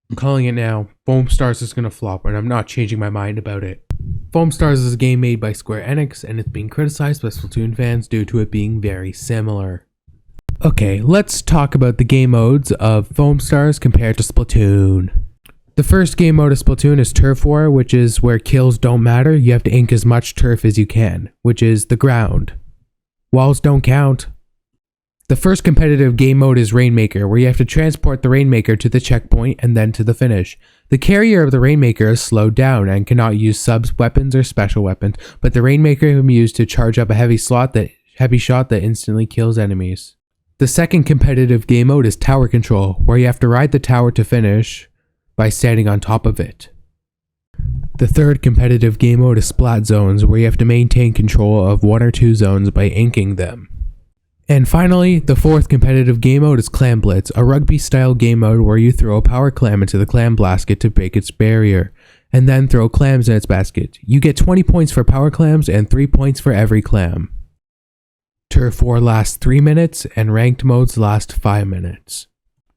I'm calling it now. Foamstars is gonna flop, and I'm not changing my mind about it. Foamstars is a game made by Square Enix, and it's being criticized by Splatoon fans due to it being very similar. Okay, let's talk about the game modes of Foamstars compared to Splatoon. The first game mode of Splatoon is Turf War, which is where kills don't matter. You have to ink as much turf as you can, which is the ground. Walls don't count. The first competitive game mode is Rainmaker, where you have to transport the Rainmaker to the checkpoint and then to the finish. The carrier of the Rainmaker is slowed down and cannot use subs weapons or special weapons, but the Rainmaker can be used to charge up a heavy shot that instantly kills enemies. The second competitive game mode is Tower Control, where you have to ride the tower to finish by standing on top of it. The third competitive game mode is Splat Zones, where you have to maintain control of one or two zones by inking them. And finally, the fourth competitive game mode is Clam Blitz, a rugby-style game mode where you throw a power clam into the clam basket to break its barrier, and then throw clams in its basket. You get 20 points for power clams and 3 points for every clam. Turf War lasts 3 minutes, and ranked modes last 5 minutes.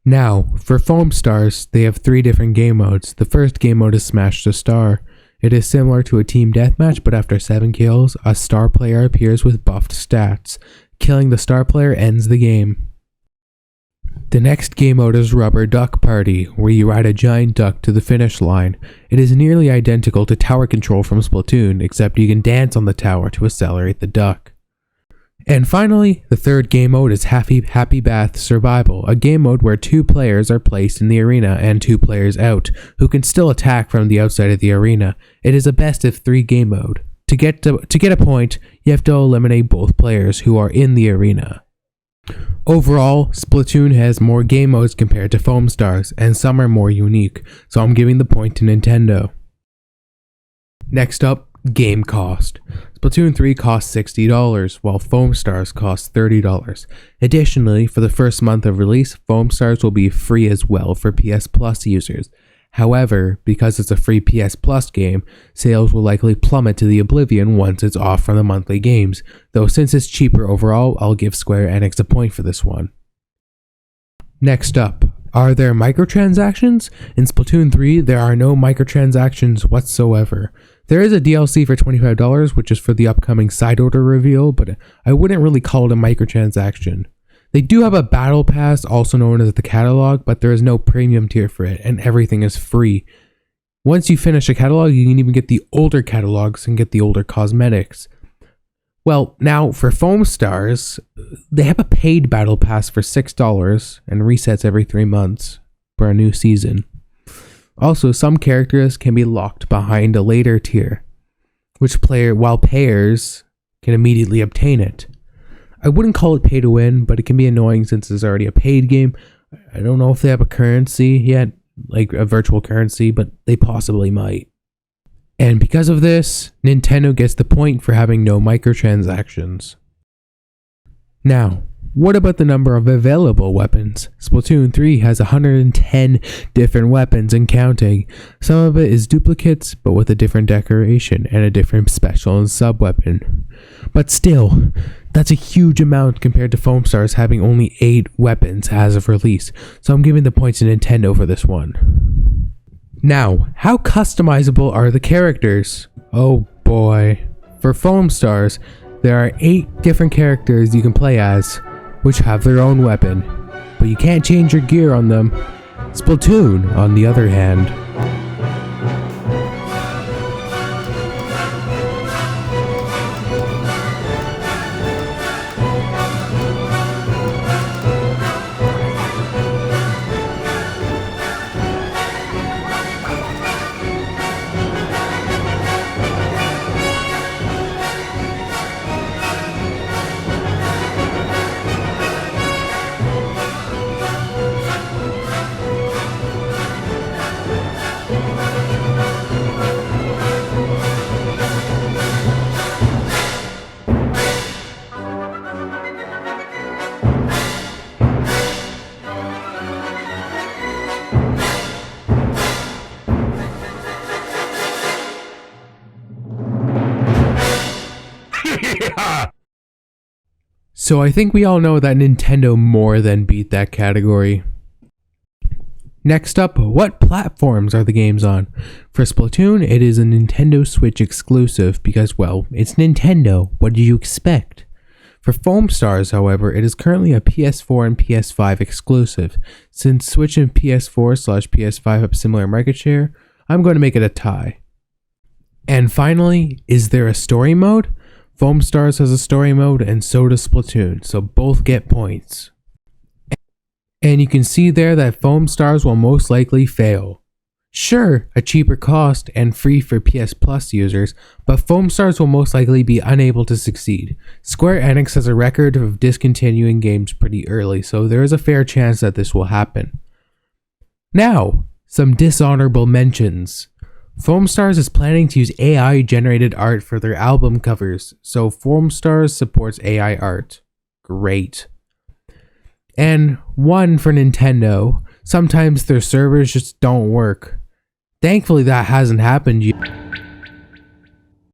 Now, for Foamstars, they have 3 different game modes. The first game mode is Smash the Star. It is similar to a team deathmatch, but after 7 kills, a star player appears with buffed stats. Killing the star player ends the game. The next game mode is Rubber Duck Party, where you ride a giant duck to the finish line. It is nearly identical to Tower Control from Splatoon, except you can dance on the tower to accelerate the duck. And finally, the third game mode is Happy Bath Survival, a game mode where 2 players are placed in the arena and 2 players out, who can still attack from the outside of the arena. It is a best of 3 game mode. To get a point, you have to eliminate both players who are in the arena. Overall, Splatoon has more game modes compared to Foamstars, and some are more unique, so I'm giving the point to Nintendo. Next up, game cost. Splatoon 3 costs $60, while Foamstars costs $30. Additionally, for the first month of release, Foamstars will be free as well for PS Plus users. However, because it's a free PS Plus game, sales will likely plummet to the oblivion once it's off from the monthly games, though since it's cheaper overall, I'll give Square Enix a point for this one. Next up, are there microtransactions? In Splatoon 3, there are no microtransactions whatsoever. There is a DLC for $25, which is for the upcoming side order reveal, but I wouldn't really call it a microtransaction. They do have a battle pass, also known as the catalog, but there is no premium tier for it, and everything is free. Once you finish a catalog, you can even get the older catalogs and get the older cosmetics. Well, now for Foamstars, they have a paid battle pass for $6 and resets every 3 months for a new season. Also, some characters can be locked behind a later tier, while payers can immediately obtain it. I wouldn't call it pay to win, but it can be annoying since it's already a paid game. I don't know if they have a currency yet, like a virtual currency, but they possibly might. And because of this, Nintendo gets the point for having no microtransactions. Now, what about the number of available weapons? Splatoon 3 has 110 different weapons and counting. Some of it is duplicates, but with a different decoration and a different special and sub-weapon. But still, that's a huge amount compared to Foamstars having only 8 weapons as of release, so I'm giving the points to Nintendo for this one. Now, how customizable are the characters? Oh boy. For Foamstars, there are 8 different characters you can play as, which have their own weapon, but you can't change your gear on them. Splatoon, on the other hand, So I think we all know that Nintendo more than beat that category. Next up, what platforms are the games on? For Splatoon, it is a Nintendo Switch exclusive because, well, it's Nintendo. What did you expect? For Foamstars, however, it is currently a PS4 and PS5 exclusive. Since Switch and PS4/PS5 have similar market share, I'm going to make it a tie. And finally, is there a story mode? Foamstars has a story mode and so does Splatoon, so both get points. And you can see there that Foamstars will most likely fail. Sure, a cheaper cost and free for PS Plus users, but Foamstars will most likely be unable to succeed. Square Enix has a record of discontinuing games pretty early, so there is a fair chance that this will happen. Now, some dishonorable mentions. Foamstars is planning to use AI-generated art for their album covers, so Foamstars supports AI art. Great. And one for Nintendo, sometimes their servers just don't work. Thankfully that hasn't happened yet.